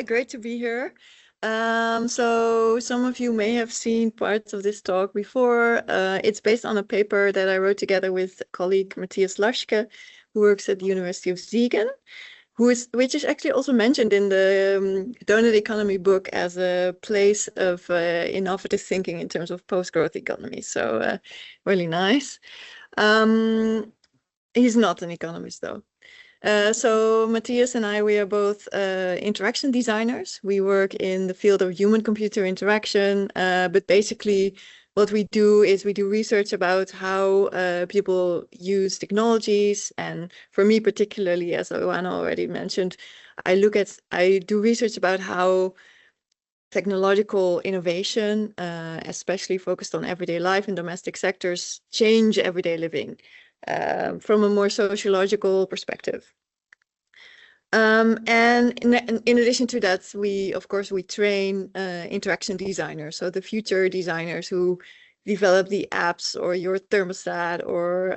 Great to be here. So some of you may have seen parts of this talk before. It's based on a paper that I wrote together with colleague Matthias Laschke, who works at the University of Siegen, which is actually also mentioned in the Donut Economy book as a place of innovative thinking in terms of post-growth economy. So really nice. He's not an economist though. So Matthias and I, we are both interaction designers. We work in the field of human-computer interaction, but basically what we do is we do research about how people use technologies. And for me particularly, as Oana already mentioned, I do research about how technological innovation, especially focused on everyday life and domestic sectors, change everyday living. From a more sociological perspective. And in addition to that, of course, we train interaction designers. So the future designers who develop the apps or your thermostat or,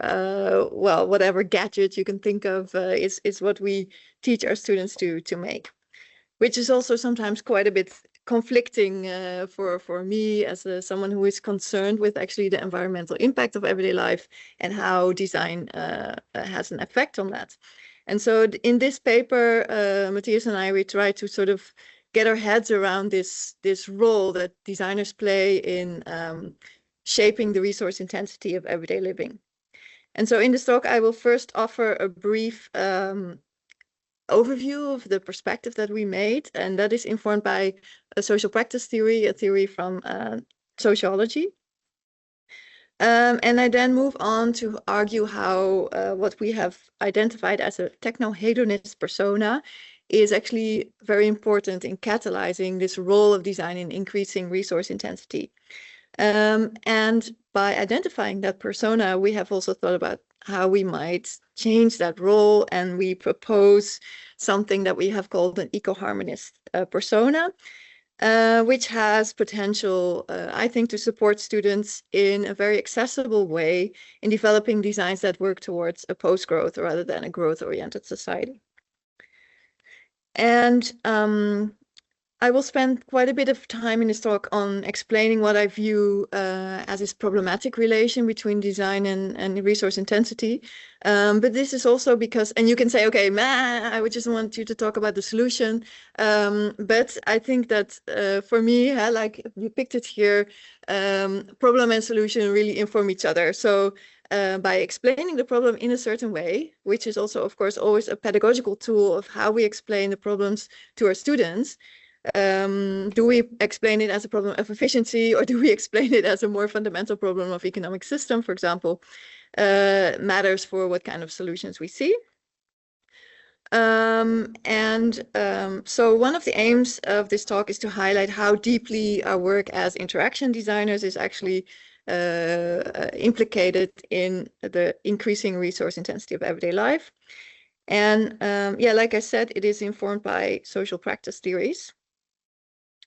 well, whatever gadget you can think of is what we teach our students to make, which is also sometimes quite a bit conflicting for me as someone who is concerned with actually the environmental impact of everyday life and how design has an effect on that. And so in this paper, Matthias and I, we try to sort of get our heads around this role that designers play in shaping the resource intensity of everyday living. And so in this talk, I will first offer a brief overview of the perspective that we made, and that is informed by a social practice theory, a theory from sociology. And I then move on to argue how what we have identified as a techno-hedonist persona is actually very important in catalyzing this role of design in increasing resource intensity. And by identifying that persona, we have also thought about how we might change that role, and we propose something that we have called an eco-harmonist persona, which has potential, I think, to support students in a very accessible way in developing designs that work towards a post-growth rather than a growth-oriented society. And I will spend quite a bit of time in this talk on explaining what I view as this problematic relation between design and resource intensity. But this is also because, and you can say, okay, I would just want you to talk about the solution. But I think that for me, like you picked it here, problem and solution really inform each other. So by explaining the problem in a certain way, which is also, of course, always a pedagogical tool of how we explain the problems to our students, do we explain it as a problem of efficiency, or do we explain it as a more fundamental problem of economic system, for example, matters for what kind of solutions we see. So one of the aims of this talk is to highlight how deeply our work as interaction designers is actually implicated in the increasing resource intensity of everyday life. And yeah, like I said, it is informed by social practice theories.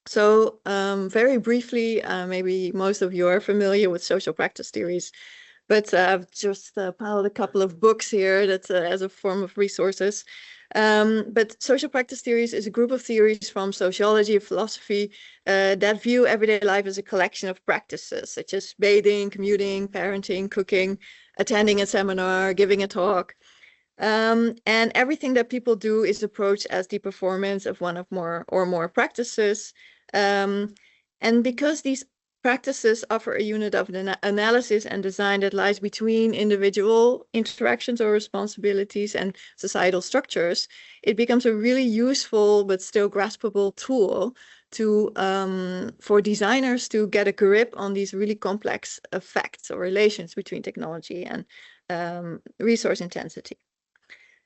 So very briefly, maybe most of you are familiar with social practice theories, but I've just piled a couple of books here that as a form of resources. But social practice theories is a group of theories from sociology and philosophy that view everyday life as a collection of practices, such as bathing, commuting, parenting, cooking, attending a seminar, giving a talk. And everything that people do is approached as the performance of one of more practices. And because these practices offer a unit of analysis and design that lies between individual interactions or responsibilities and societal structures, it becomes a really useful but still graspable tool to for designers to get a grip on these really complex effects or relations between technology and resource intensity.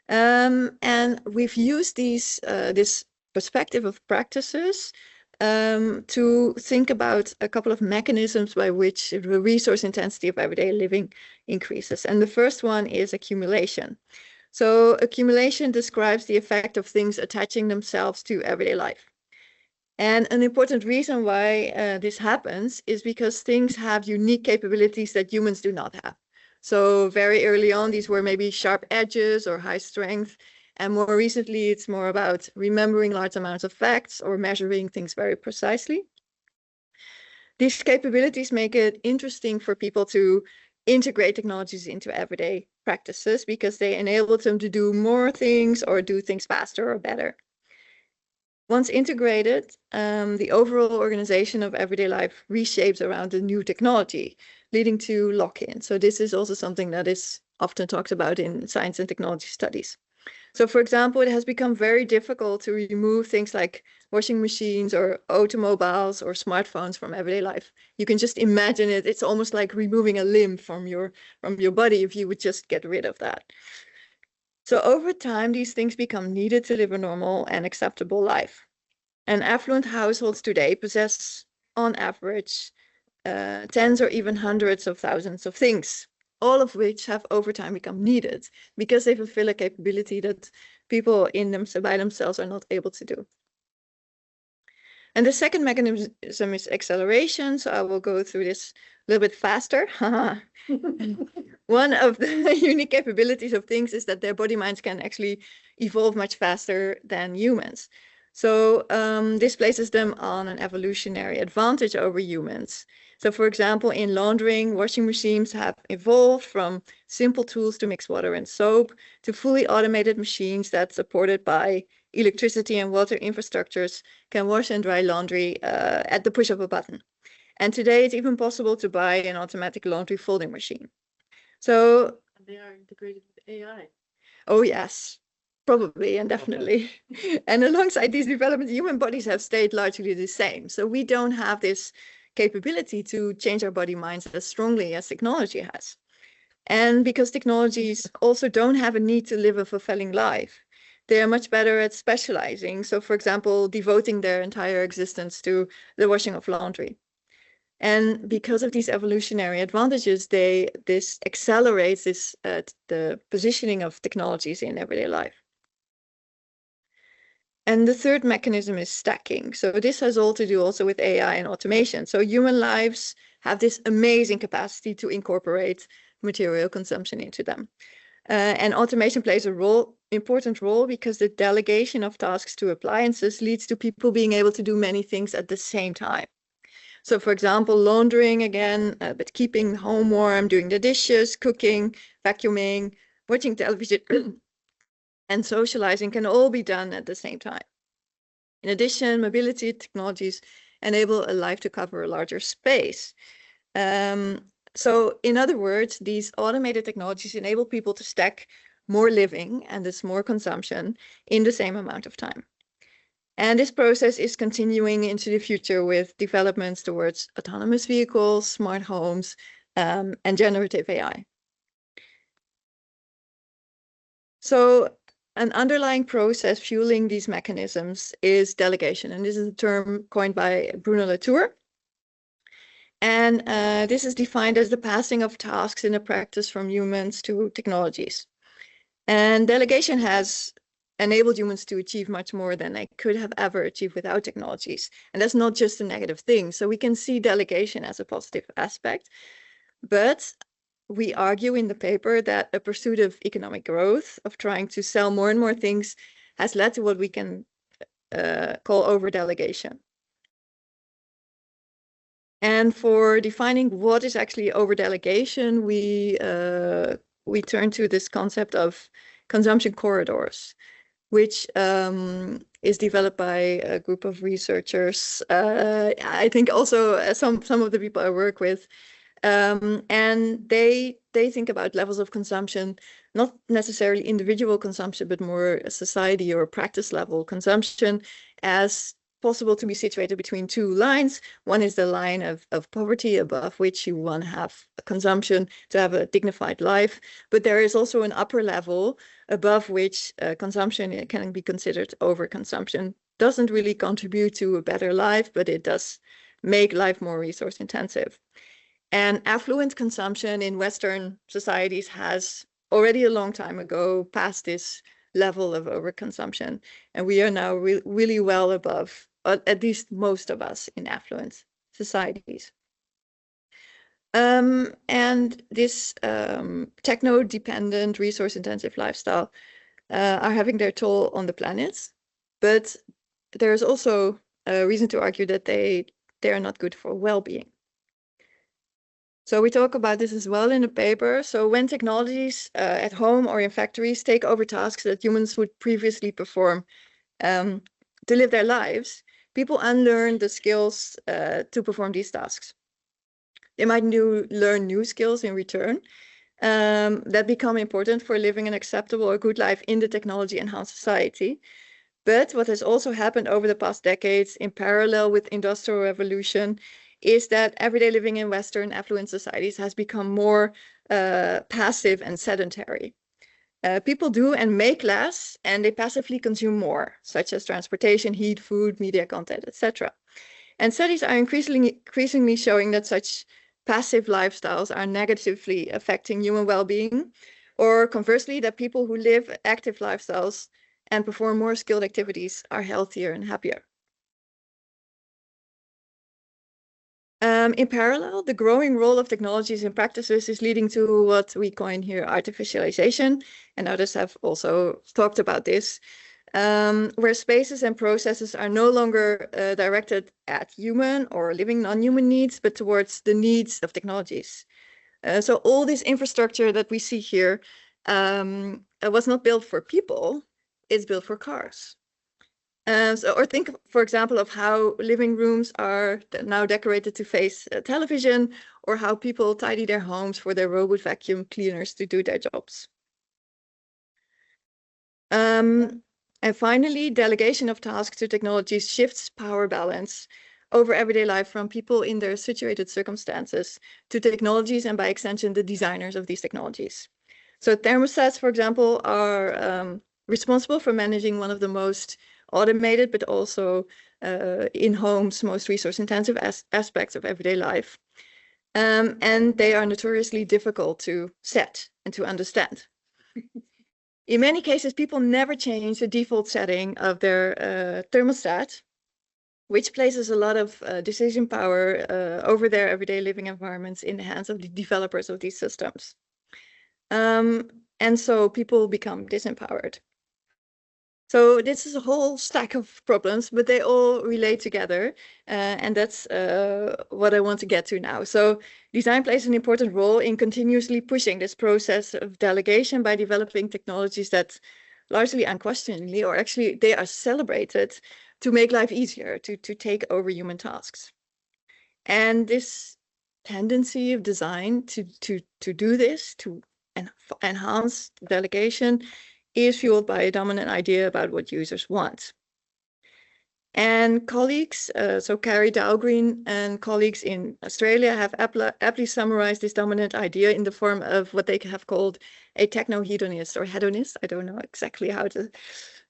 And we've used this perspective of practices to think about a couple of mechanisms by which the resource intensity of everyday living increases. And the first one is accumulation. So accumulation describes the effect of things attaching themselves to everyday life. And an important reason why this happens is because things have unique capabilities that humans do not have. So very early on, these were maybe sharp edges or high strength. And more recently, it's more about remembering large amounts of facts or measuring things very precisely. These capabilities make it interesting for people to integrate technologies into everyday practices because they enable them to do more things or do things faster or better. Once integrated, the overall organization of everyday life reshapes around the new technology, leading to lock-in. So this is also something that is often talked about in science and technology studies. So for example, it has become very difficult to remove things like washing machines or automobiles or smartphones from everyday life. You can just imagine it. It's almost like removing a limb from your body if you would just get rid of that. So over time, these things become needed to live a normal and acceptable life. And affluent households today possess, on average, tens or even hundreds of thousands of things, all of which have over time become needed because they fulfill a capability that people by themselves are not able to do. And the second mechanism is acceleration. So I will go through this a little bit faster. One of the unique capabilities of things is that their body minds can actually evolve much faster than humans. So this places them on an evolutionary advantage over humans. So for example, in laundering, washing machines have evolved from simple tools to mix water and soap to fully automated machines that, supported by electricity and water infrastructures, can wash and dry laundry at the push of a button. And today it's even possible to buy an automatic laundry folding machine. So and they are integrated with AI. Oh yes, probably and definitely. And alongside these developments, human bodies have stayed largely the same. So we don't have this capability to change our body minds as strongly as technology has. And because technologies also don't have a need to live a fulfilling life, they are much better at specializing. So for example, devoting their entire existence to the washing of laundry. And because of these evolutionary advantages, this accelerates the positioning of technologies in everyday life. And the third mechanism is stacking. So this has all to do also with AI and automation. So human lives have this amazing capacity to incorporate material consumption into them. And automation plays a important role because the delegation of tasks to appliances leads to people being able to do many things at the same time. So for example, laundering again, but keeping home warm, doing the dishes, cooking, vacuuming, watching television, and socializing can all be done at the same time. In addition, mobility technologies enable a life to cover a larger space. So in other words, these automated technologies enable people to stack more living and thus more consumption in the same amount of time. And this process is continuing into the future with developments towards autonomous vehicles, smart homes, and generative AI. So an underlying process fueling these mechanisms is delegation. And this is a term coined by Bruno Latour. And this is defined as the passing of tasks in a practice from humans to technologies. And delegation has enabled humans to achieve much more than they could have ever achieved without technologies. And that's not just a negative thing. So we can see delegation as a positive aspect. But we argue in the paper that a pursuit of economic growth, of trying to sell more and more things, has led to what we can call over-delegation. And for defining what is actually over-delegation, we turn to this concept of consumption corridors, which is developed by a group of researchers. I think also some of the people I work with. And they think about levels of consumption, not necessarily individual consumption, but more society or practice level consumption, as possible to be situated between two lines. One is the line of poverty, above which you want to have a consumption to have a dignified life. But there is also an upper level above which consumption can be considered overconsumption. Doesn't really contribute to a better life, but it does make life more resource intensive. And affluent consumption in Western societies has already a long time ago passed this level of overconsumption. And we are now really well above, at least most of us in affluent societies. And this techno-dependent, resource-intensive lifestyle are having their toll on the planet. But there's also a reason to argue that they are not good for well-being. So we talk about this as well in the paper. So when technologies at home or in factories take over tasks that humans would previously perform to live their lives, people unlearn the skills to perform these tasks. They might learn new skills in return that become important for living an acceptable or good life in the technology-enhanced society. But what has also happened over the past decades in parallel with Industrial Revolution is that everyday living in Western affluent societies has become more passive and sedentary. People do and make less, and they passively consume more, such as transportation, heat, food, media content, etc. And studies are increasingly showing that such passive lifestyles are negatively affecting human well-being, or conversely, that people who live active lifestyles and perform more skilled activities are healthier and happier. In parallel, the growing role of technologies in practices is leading to what we coin here artificialization, and others have also talked about this, where spaces and processes are no longer directed at human or living non-human needs, but towards the needs of technologies. So all this infrastructure that we see here was not built for people, it's built for cars. Or think, for example, of how living rooms are now decorated to face television, or how people tidy their homes for their robot vacuum cleaners to do their jobs. And finally, delegation of tasks to technologies shifts power balance over everyday life from people in their situated circumstances to technologies, and by extension, the designers of these technologies. So thermostats, for example, are responsible for managing one of the most automated, but also in homes, most resource-intensive aspects of everyday life. And they are notoriously difficult to set and to understand. In many cases, people never change the default setting of their thermostat, which places a lot of decision power over their everyday living environments in the hands of the developers of these systems. And so people become disempowered. So this is a whole stack of problems, but they all relate together. And that's what I want to get to now. So design plays an important role in continuously pushing this process of delegation by developing technologies that largely unquestioningly, or actually they are celebrated to make life easier, to take over human tasks. And this tendency of design to do this, to enhance delegation, is fueled by a dominant idea about what users want. And colleagues, so Carrie Dahlgreen and colleagues in Australia have aptly summarized this dominant idea in the form of what they have called a techno-hedonist or hedonist. I don't know exactly how to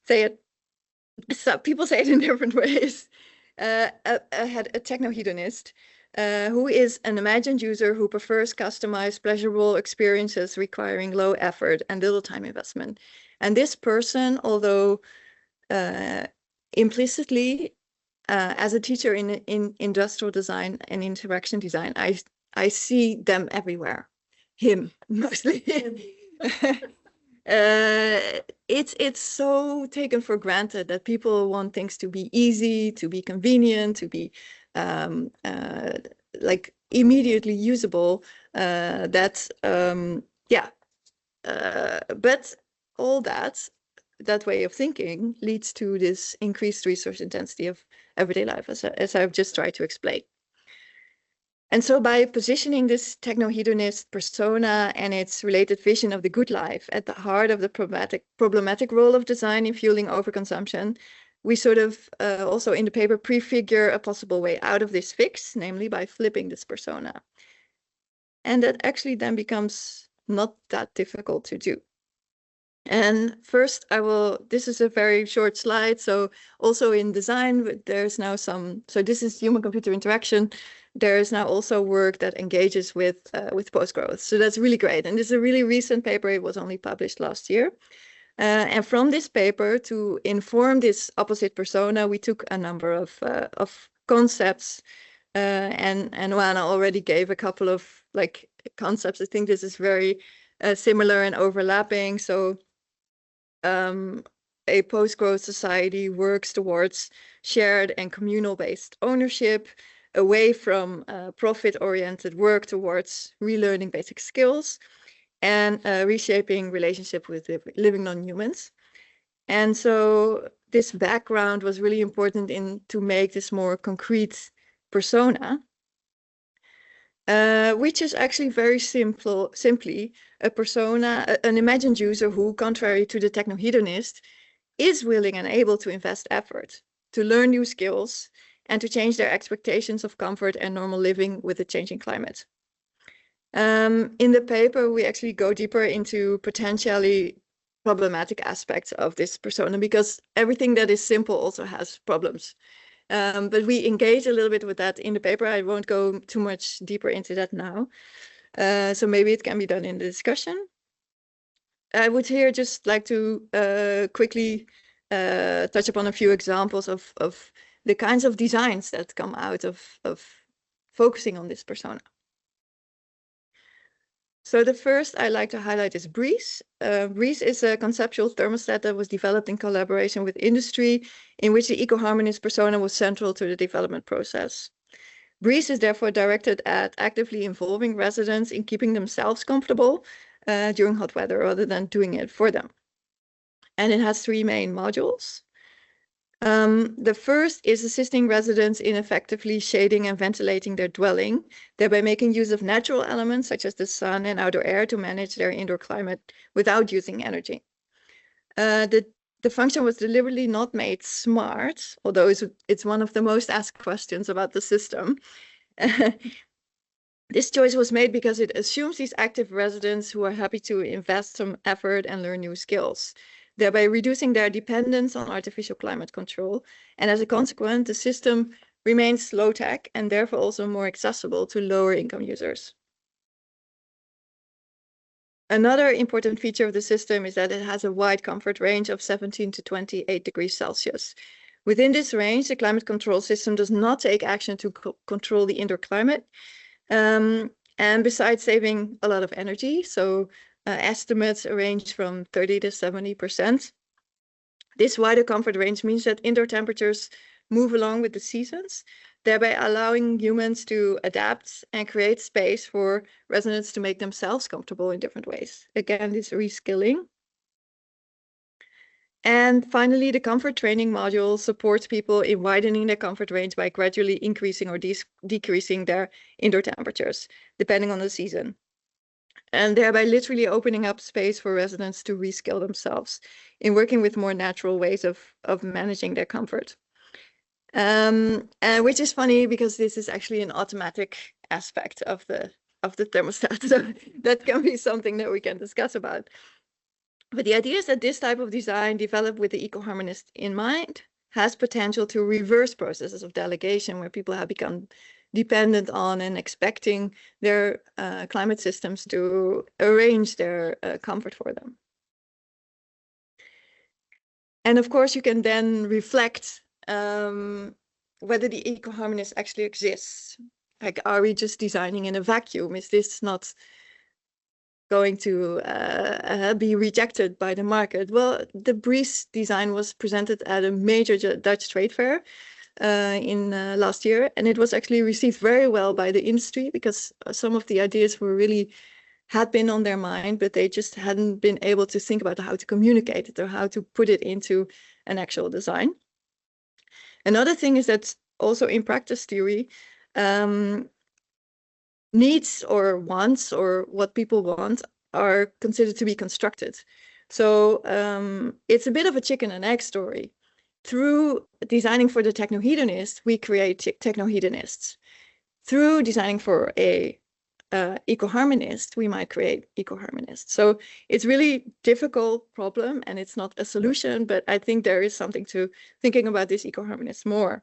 say it. So people say it in different ways. A techno-hedonist who is an imagined user who prefers customized, pleasurable experiences requiring low effort and little time investment. And this person, although implicitly, as a teacher in industrial design and interaction design, I see them everywhere. Him, mostly. It's so taken for granted that people want things to be easy, to be convenient, to be like immediately usable, but all that way of thinking leads to this increased resource intensity of everyday life, as I've just tried to explain. And so by positioning this techno-hedonist persona and its related vision of the good life at the heart of the problematic role of design in fueling overconsumption, we sort of also in the paper prefigure a possible way out of this fix, namely by flipping this persona. And that actually then becomes not that difficult to do. And first this is a very short slide. So also in design, there's now so this is human-computer interaction. There is now also work that engages with post-growth. So that's really great. And this is a really recent paper. It was only published last year. And from this paper, to inform this opposite persona, we took a number of concepts. And Oana already gave a couple of concepts. I think this is very similar and overlapping. So a post-growth society works towards shared and communal-based ownership, away from profit-oriented work towards relearning basic skills, and reshaping relationship with living non-humans. And so this background was really important to make this more concrete persona, which is actually very simply a persona, an imagined user who, contrary to the techno-hedonist, is willing and able to invest effort, to learn new skills, and to change their expectations of comfort and normal living with the changing climate. In the paper, we actually go deeper into potentially problematic aspects of this persona, because everything that is simple also has problems. But we engage a little bit with that in the paper. I won't go too much deeper into that now. So maybe it can be done in the discussion. I would here just like to quickly touch upon a few examples of the kinds of designs that come out of focusing on this persona. So the first I like to highlight is Breeze. Breeze is a conceptual thermostat that was developed in collaboration with industry, in which the Eco-Harmonist persona was central to the development process. Breeze is therefore directed at actively involving residents in keeping themselves comfortable during hot weather, rather than doing it for them. And it has three main modules. The first is assisting residents in effectively shading and ventilating their dwelling, thereby making use of natural elements such as the sun and outdoor air to manage their indoor climate without using energy. The function was deliberately not made smart, although it's one of the most asked questions about the system. This choice was made because it assumes these active residents who are happy to invest some effort and learn new skills, thereby reducing their dependence on artificial climate control. And as a consequence, the system remains low-tech and therefore also more accessible to lower income users. Another important feature of the system is that it has a wide comfort range of 17 to 28 degrees Celsius. Within this range, the climate control system does not take action to control the indoor climate. And besides saving a lot of energy, so estimates range from 30 to 70%. This wider comfort range means that indoor temperatures move along with the seasons, thereby allowing humans to adapt and create space for residents to make themselves comfortable in different ways. Again, this reskilling. And finally, the comfort training module supports people in widening their comfort range by gradually increasing or decreasing their indoor temperatures, depending on the season. And thereby literally opening up space for residents to reskill themselves in working with more natural ways of managing their comfort. And which is funny because this is actually an automatic aspect of the thermostat. So that can be something that we can discuss about. But the idea is that this type of design, developed with the Eco-Harmonist in mind, has potential to reverse processes of delegation where people have become dependent on and expecting their climate systems to arrange their comfort for them. And of course, you can then reflect whether the Eco-Harmonist actually exists. Like, are we just designing in a vacuum? Is this not going to be rejected by the market? Well, the Breeze design was presented at a major Dutch trade fair in last year, and it was actually received very well by the industry because some of the ideas had been on their mind, but they just hadn't been able to think about how to communicate it or how to put it into an actual design. Another thing is that also in practice theory, needs or wants or what people want are considered to be constructed. So it's a bit of a chicken and egg story. Through designing for the techno-hedonist, we create techno-hedonists. Through designing for a eco-harmonist, we might create eco-harmonists. So it's really difficult problem and it's not a solution, but I think there is something to thinking about this eco-harmonist more.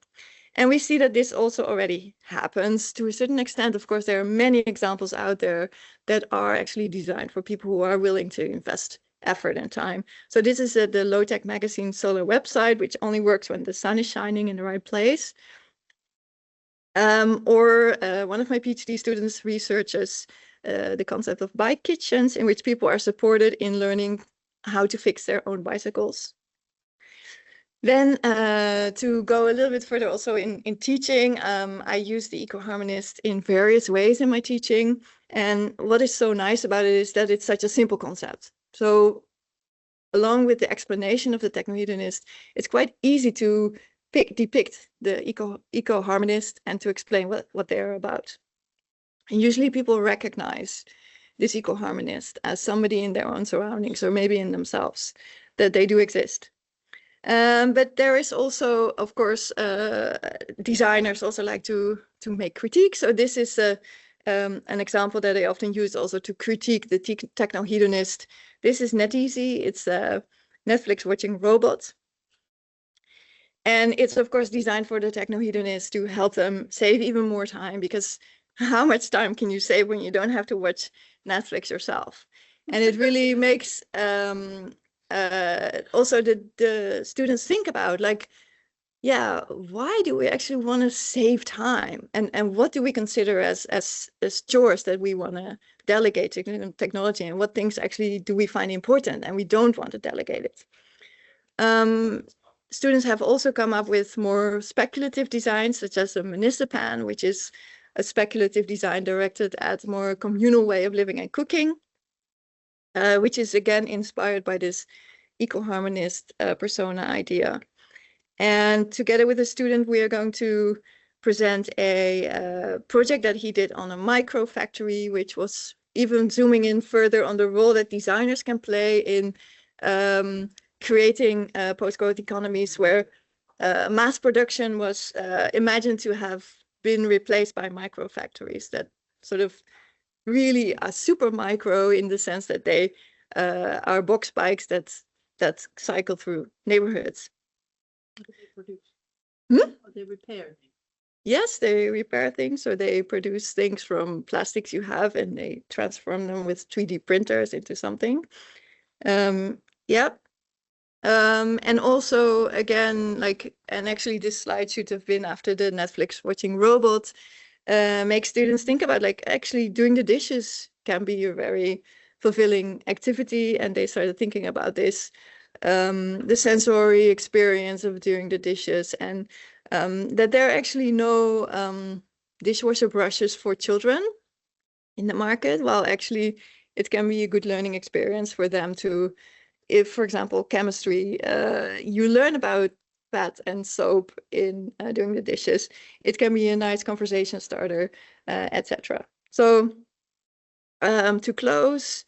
And we see that this also already happens to a certain extent. Of course, there are many examples out there that are actually designed for people who are willing to invest effort and time. So this is the low-tech magazine solar website, which only works when the sun is shining in the right place. Or one of my PhD students researches the concept of bike kitchens, in which people are supported in learning how to fix their own bicycles. Then to go a little bit further also in teaching, I use the Eco-Harmonist in various ways in my teaching. And what is so nice about it is that it's such a simple concept. So along with the explanation of the Techno-Hedonist, it's quite easy to depict the Eco-Harmonist and to explain what they're about. And usually people recognize this Eco-Harmonist as somebody in their own surroundings or maybe in themselves, that they do exist. But there is also, of course, designers also like to make critiques. So this is an example that I often use also to critique the Techno-Hedonist. This is NetEasy. It's a Netflix watching robot. And it's, of course, designed for the Techno-Hedonist to help them save even more time, because how much time can you save when you don't have to watch Netflix yourself? And it really makes also the students think about, like, yeah, why do we actually want to save time? And what do we consider as chores that we want to delegate to technology? And what things actually do we find important and we don't want to delegate it? Students have also come up with more speculative designs, such as the Municipan, which is a speculative design directed at more communal way of living and cooking, which is again inspired by this Eco-Harmonist persona idea. And together with a student, we are going to present a project that he did on a micro factory, which was even zooming in further on the role that designers can play in creating post-growth economies where mass production was imagined to have been replaced by micro factories that sort of really are super micro in the sense that they are box bikes that cycle through neighborhoods. What do they produce? Hmm? They repair. Yes, they repair things. So they produce things from plastics you have and they transform them with 3D printers into something. Yeah. And also, again, like, and actually this slide should have been after the Netflix watching robot, make students think about, like, actually doing the dishes can be a very fulfilling activity. And they started thinking about this, the sensory experience of doing the dishes, and that there are actually no dishwasher brushes for children in the market, while actually it can be a good learning experience for them to, if, for example, chemistry, you learn about fat and soap in doing the dishes, it can be a nice conversation starter, etc. So to close,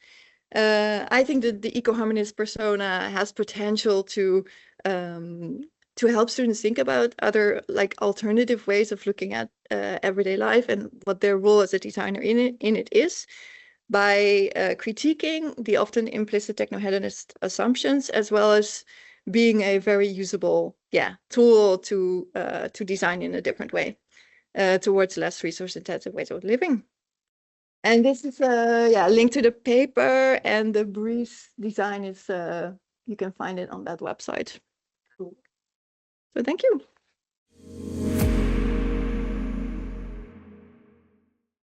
I think that the Eco-Harmonist persona has potential to help students think about other, like, alternative ways of looking at everyday life and what their role as a designer in it is, by critiquing the often implicit techno-hedonist assumptions, as well as being a very usable tool to design in a different way towards less resource-intensive ways of living. And this is a link to the paper, and the brief design is you can find it on that website. Cool. So thank you.